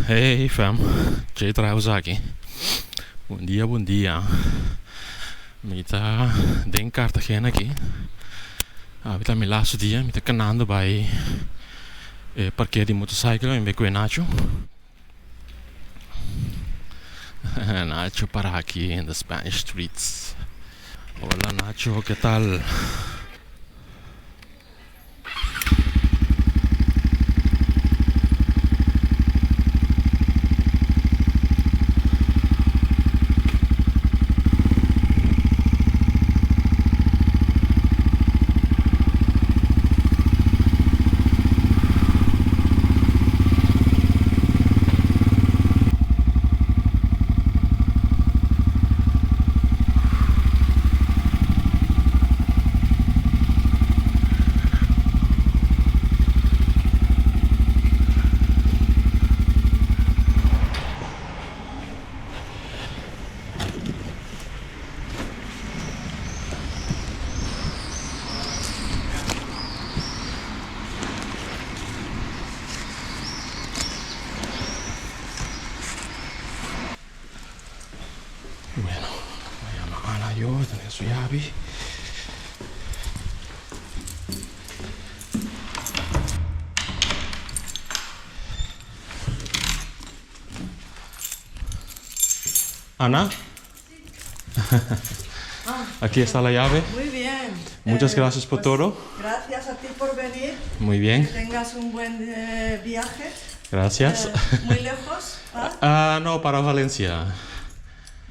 Hey fam, Jay trouwens aqui. Bom dia. Me tá em Cartagena aqui. Tá meu laatste dia, me tá canando bij parkeer die motorcycle in Nacho. Nacho para aqui in the Spanish streets. Hola Nacho, ¿qué tal? Bueno, vayamos a la yo, tener su llave. Ana, aquí está la llave. Muy bien. Muchas gracias por todo. Gracias a ti por venir. Muy bien, Que tengas un buen viaje. gracias. Muy lejos. ¿Ah? No, para Valencia.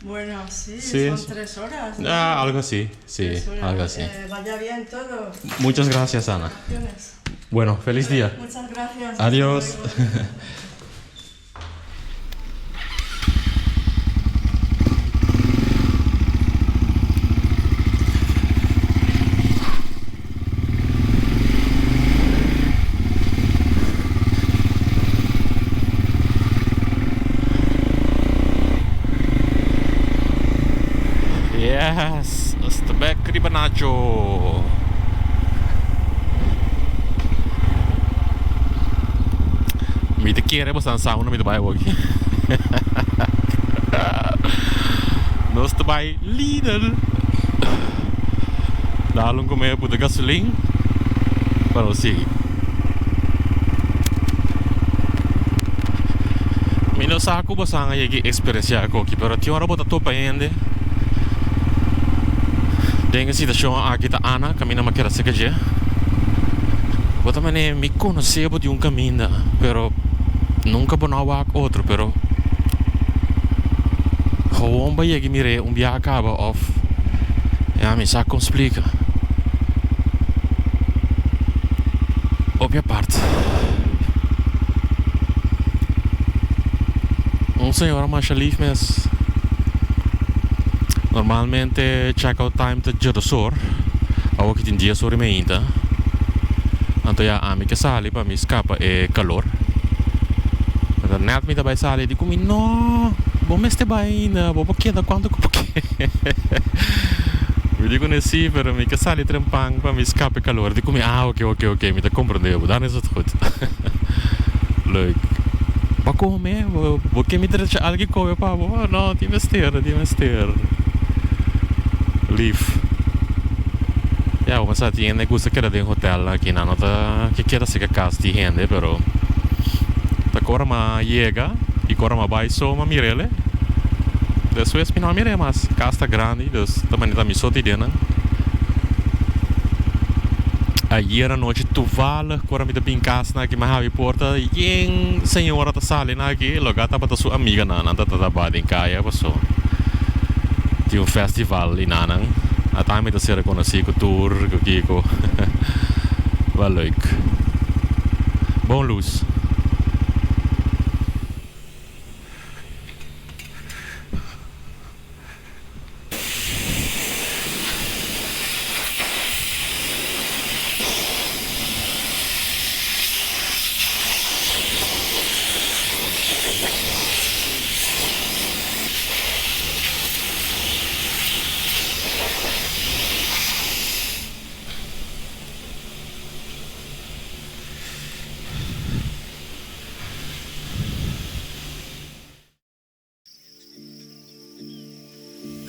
Bueno, sí, Sí, son sí. 3 horas. ¿no? Algo así, sí, 3 horas. algo así. Vaya bien todo. Muchas gracias, Ana. Vacaciones. Bueno, feliz día. Muchas gracias. Adiós. Hasta luego. Yes, sta back di Banacho. Mi te quiere bastante sauna mi te bij ook. Nós te bij Lidl. Daarom kom je op de gasoline. Para o seguir. Mi no saco bastante aí que experiência aqui, pero tinha hora bota topa ainda. Tem a situação aqui da Ana, caminha maquera seca já. Bota mané me conheceu de caminho, pero nunca bonava outro, pero gewoon bij je mire jaar acaba of ja, me sabe como explica. Op je parte. Senhora marcha lief mes. Normalmente check-out time te Jedosor. Ako kitin dia sore me inta. Anto ya ami que sali pa mi scapa e calor. Mas net mi dabai sali di kumi no. Bom este baina, bo porque da quanto porque. Mi dico ne sì, pero mi que sali trempang pa mi scapa e calor. Di kumi ok, mi te compreendeu. Dan is het goed. Leuk. Pa come? Porque mi trece algo come pa? No, ti mester. Lief. Ja, mas att igen gusta que de hotel aqui na nota que queda se que casa de gente, pero ta cora ma llega e cora ma vai só ma mirele. Después mi no mire mas casa grande, dus também tá mi soti dena. Ayer à noite toevallig kwam ik de pinkas na que me havi porta e senhora ta sali na que logo tá para sua amiga na tá bad em caia passou. Tinha festival ali na a time tá ser conhecido com tour com Kiko. Wel leuk. Bom luz.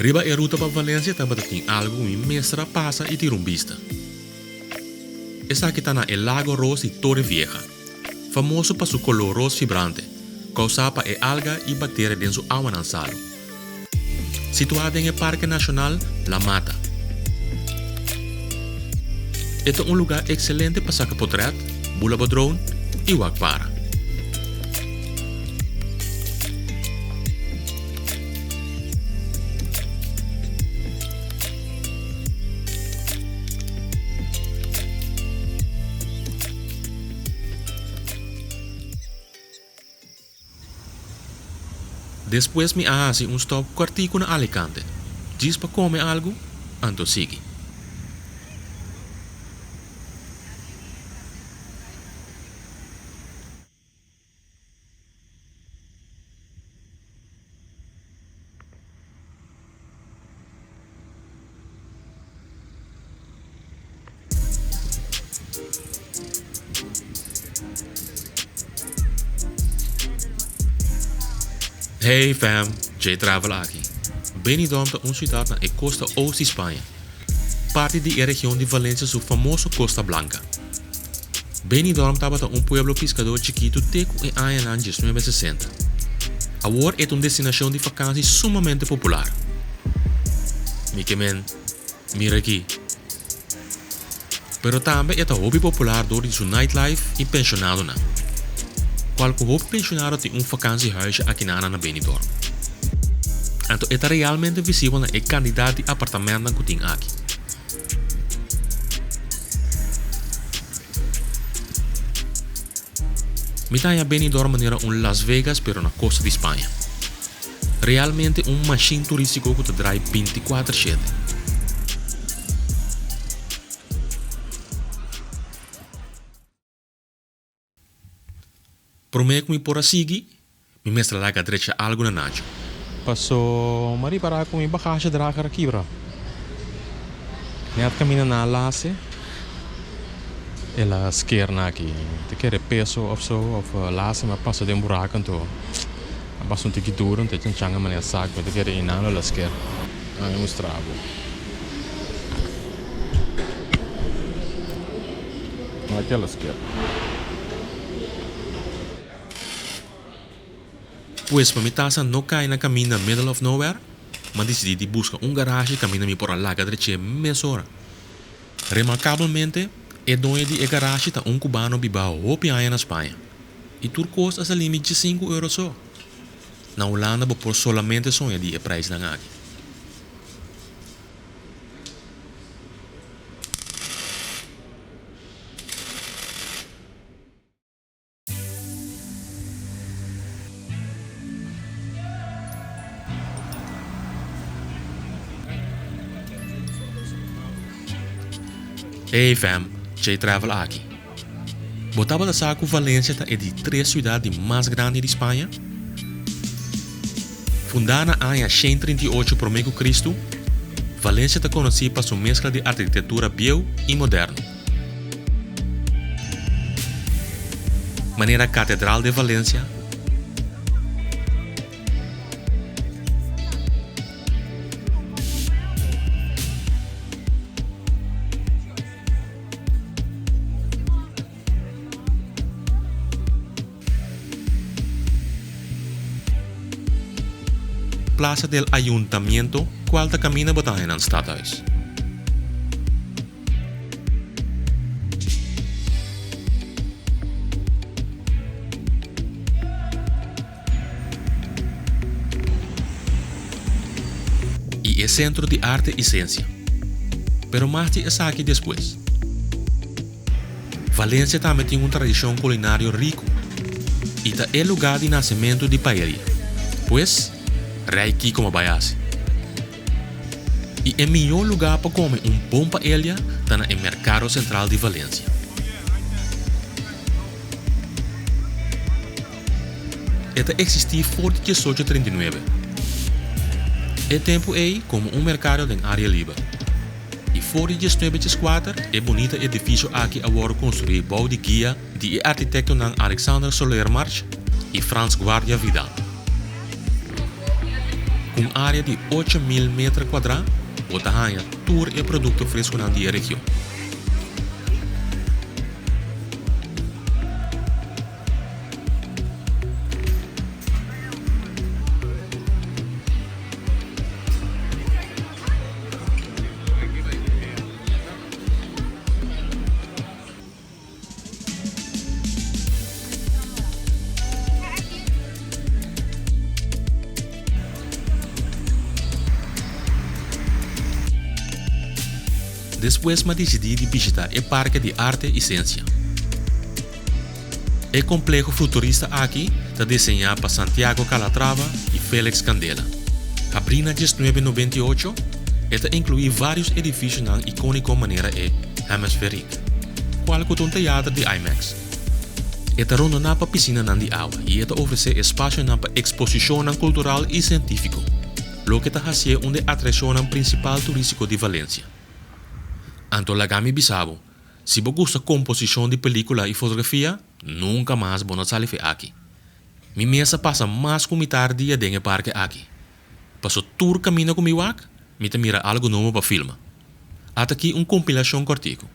Riba e ruta para Valência também tem algo que mestra passa e tirumbista. Essa aqui está na El Lago Rosa e Torre Vieja, famoso para seu color rosa vibrante, causado por alga e bactérias dentro da água nasalo. Situado em Parque Nacional La Mata. Este é lugar excelente para sacar portrait, bula drone e wakpara. Depois me hace stop cortico na Alicante. Diz para comer algo, anto sigue. Hey fam, J Travel aqui. Benidorm é uma cidade na costa oeste de Espanha. Parte da região de Valência, sua famosa Costa Blanca. Benidorm estava um pueblo pescador chiquito teco em anos 1960. Agora é uma destinação de vacança sumamente popular. Mira aqui. Pero também é um hobby popular door seu nightlife e pensionado na. Qualquer hobby pensionado tem vakantiehuisje aqui na Benidorm. Então é realmente visível na quantidade de apartamentos que tem aqui. Mitaya Benidorm era Las Vegas pero na costa de Espanha. Realmente machine turístico que te draai 24/7. Prometo me por seguir, me mestra lá que adrete algo na nacho. Passou mari para com bagagem drager aqui, bro. Net caminha na lasse. Ela skerna aqui. Te quer peso of so of lasse, mas passa de um buraco então. Basta um tique duro, então tem changa mané saco, te quer inalo la sker. Ah, mostravo. Aquela sker. Pois para mitasa não cai na caminho na middle of nowhere, mas decidi buscar garagem caminho por lá que adrete meia hora. Remarcavelmente, é dono de garagem está cubano bibao hopi aí na Espanha. E tudo custa esse limite de 5 euros só. Na Holanda, por solamente sonha de preço na aqui. Hey fam, J Travel aqui. Botava da saco Valência é de 3 cidades mais grandes de Espanha. Fundada em 138 p.C., Valência é conhecida por sua mescla de arquitetura bio e moderno. Maneira Catedral de Valência, Plaza del Ayuntamiento, qual ta camina botahin ang stadhuis. E é centro de arte e ciência. Pero mais de essa aqui depois. Valência também tem uma tradição culinária rico e é lugar de nascimento de paella. Pois, Reiki como baiase. E é o melhor lugar para comer bom paella está no Mercado Central de Valência. Esta existiu forte de 1839. É tempo aí como mercado em área livre. E forte de 1904 é bonito edifício aqui agora construído por de guia de arquiteto Alexander Soler March e Frans Guardia Vidal. Com área de 8.000 metros quadrados, bota hanha tour e produto fresco na dia região. Depois me decidi de visitar o Parque de Arte e Ciência. O complexo futurista aqui está desenhado por Santiago Calatrava e Félix Candela. Abriu em 1998 e inclui vários edifícios na icônica maneira hemisférica, qual que um teatro de IMAX. Eta rondo na pa piscina na de água e eta oferece espaço na pa exposição cultural e científico, lo que está fazendo uma atração principal turístico de Valência. Anto lagami bisabo, se você gosta de composição de película e fotografia, nunca mais você sale aqui. Mi mesa passa mais com mitar dia dentro do parque aqui. Passo tour caminho comigo aqui, me mira algo novo para filma. Até aqui compilação cortico.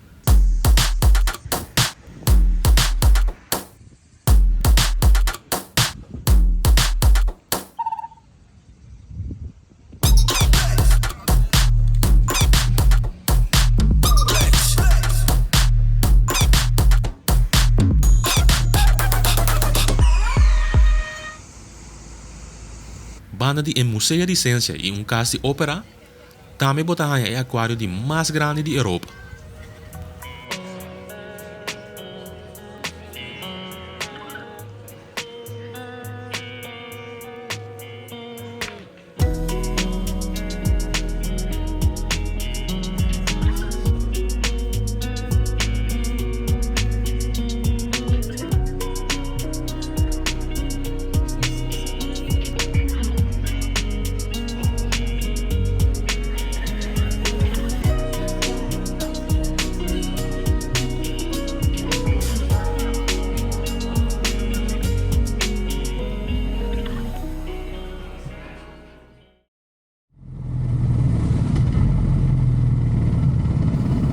Banda de Museu de Ciência e casa de ópera, também botaram o aquário de mais grande de Europa.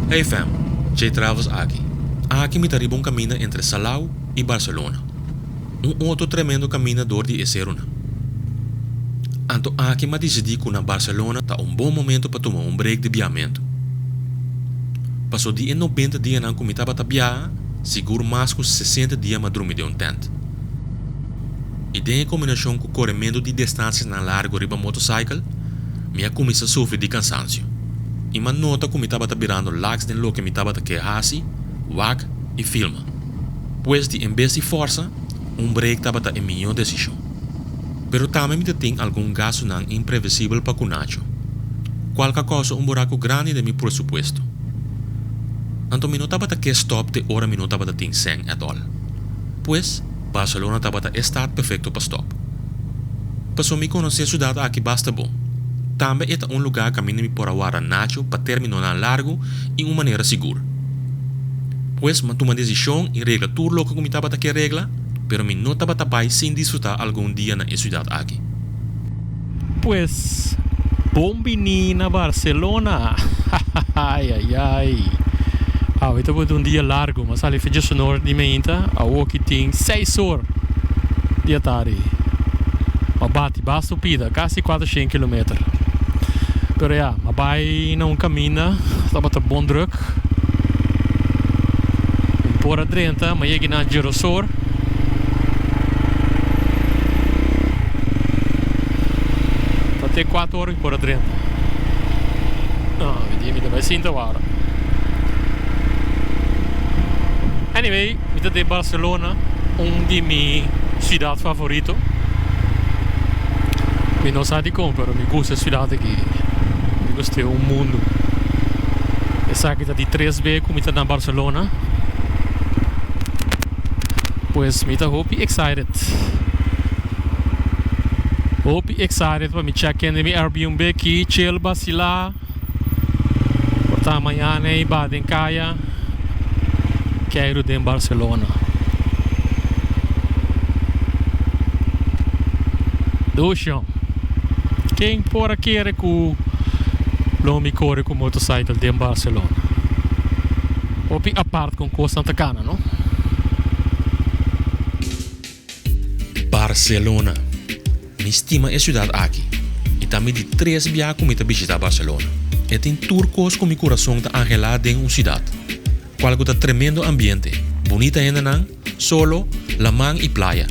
Hey fam, Jay Travels aqui. Aqui me taribou caminho entre Salau e Barcelona. Outro tremendo caminhador de Eseruna. Anto aqui me decidi que na Barcelona tá bom momento para tomar break de viamento. Passou dia 90 dias na comida para viajar, seguro mais que 60 dias me dormir de tent. E em combinação com o corrimento de distâncias na largo riba motorcycle, minha começa a sofrer de cansaço. E me nota que me estava virando lax den lo que me estava queixando, wak e filma. Pois de em vez de força, break estava em minha decisão. Pero também me tem algum gasto não imprevisível para cunacho. Qualquer coisa buraco grande de meu presupuesto. Então me não estava que stop de hora me não estava tem sem at all. Pois Barcelona estava estado perfeito para stop. Passou me conhecer a cidade aqui basta bom. Também é lugar que me por agora nacho para terminar largo e uma maneira segura. Pois me toma decisão e regla tudo o que me estava que regla, pero me não estava para sem desfrutar algum dia na cidade aqui. Pues, bombini na Barcelona. Ai, ai, ai. Ito foi dia largo, mas ali fez sonor de meinta, a que tem 6 horas de tarde. Mas basta pida, quase 400 km. Pero mas vai não caminha, estava bom druk. Por adrenta, mas cheguei na Girosor. Até 4 horas por adrenta. Não, me vai 5 horas. Anyway, me de Barcelona, de minha cidade favorita. Me não sabe como, mas me gusta a cidade aqui. Me gostei do mundo. Essa aqui está de 3 vezes como está na Barcelona. Pois me está hope excited. Hope excited para me check-in de meu Airbnb aqui, chill, vacilar. Portar amanhã em Baden-Caia. Quero de Barcelona. Do chão. Quem por aqui é com Lomi corre com motorcycle de Barcelona. Opi a parte com Costa Santa Cana, não? Barcelona. Me estima é cidade aqui. E também de 3 viagens que me visitar Barcelona. E tem turcos com meu coração tá angelado em uma cidade. Qual é o tremendo ambiente. Bonita ainda não? Solo, la man e playa.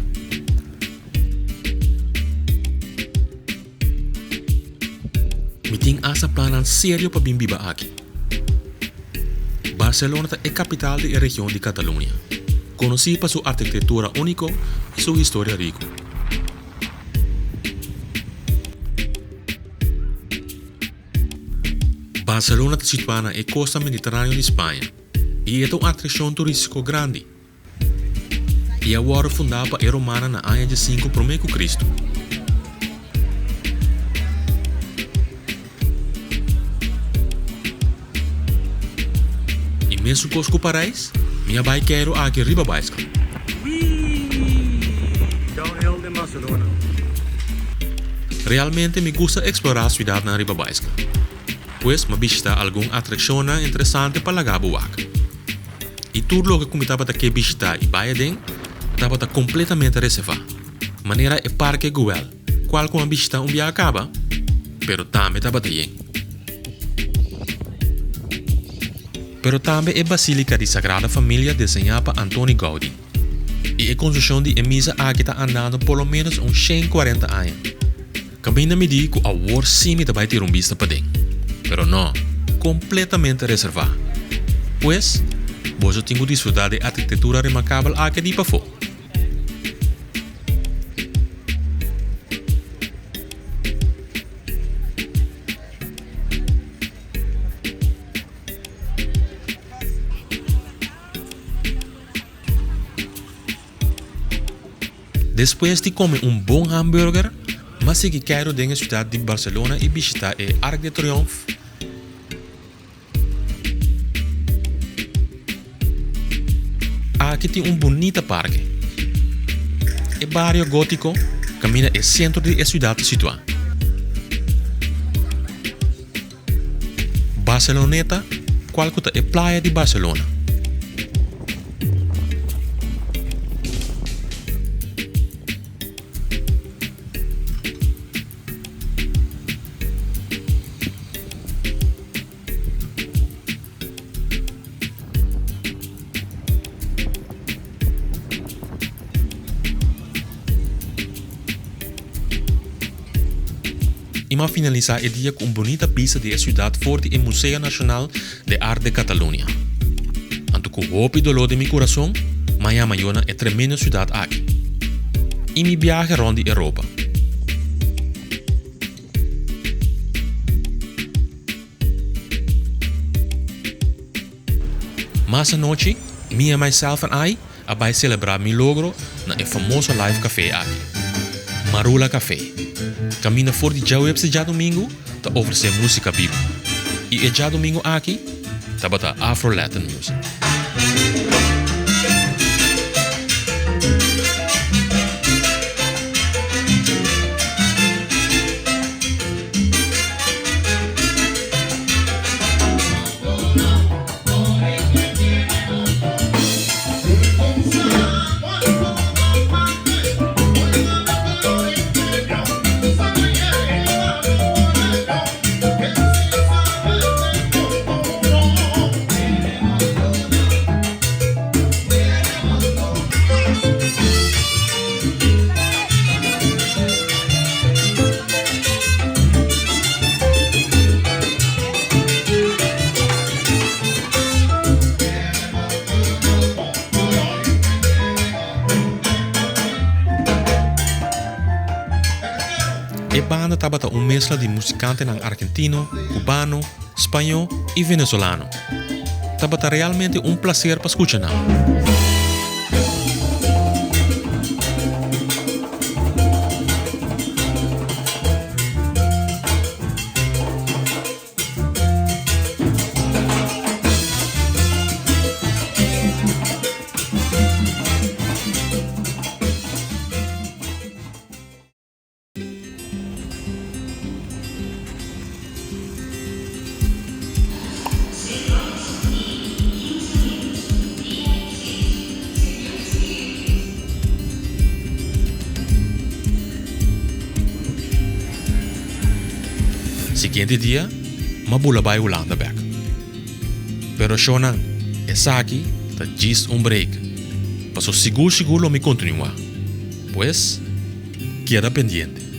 Me tem essa plana sério para vir viver aqui. Barcelona é a capital da região de Catalunha. Conhecida por sua arquitetura única e sua história rica. Barcelona está situada na costa mediterrânea de Espanha e é uma atração turística grande. E agora fundada por a romana na ano de 5 p.C. E mesmo com Paris, minha bai quero aqui Ribabaisca. Downhill de Barcelona. Realmente me gusta explorar a cidade na Ribabaisca, pois me visita alguma atração interessante para lagar buaca. E tudo o que eu estava aqui visitar e baia estava completamente reservado. Maneira é parque Güell, qual com a visita dia acaba, pero também estava bem. Pero também é Basílica de Sagrada Família desenhada por Antoni Gaudí. E a construção de Emisa aqui está andando por lo menos uns 140 anos. Caminha me diz que a war sim me vai ter vista para dentro. Pero não, completamente reservado. Pois, você tem que desfrutar de arquitetura remarcável aqui de para fora. Depois de comer bom hambúrguer, mas se quero ir à cidade de Barcelona e visitar o Arc de Triomphe. Aqui tem bonito parque. O barrio gótico caminha no centro da cidade situada. Barceloneta, qual é a praia de Barcelona. E vamos finalizar o dia com bonita pista da cidade forte e Museu Nacional de Arte de Catalunha. Anto com o hope dolor de meu coração, Miami é tremenda cidade aqui. E me viaje rond a Europa. Mas a noite, me e myself and I vai celebrar meu logro na famosa live café aqui. Marula Café. Camina fora de Jaweb se já domingo, tá oferecer música bíblica. E já domingo aqui, tá bota Afro-Latin music. A banda estava uma mescla de musicantes argentino, cubano, espanhol e venezuelano. Estava realmente prazer para escutar. Siguiente dia, mabula vai Holanda back. Pero Shonan, essa aqui tá just break. Passo seguro me continua. Pues, queda pendiente.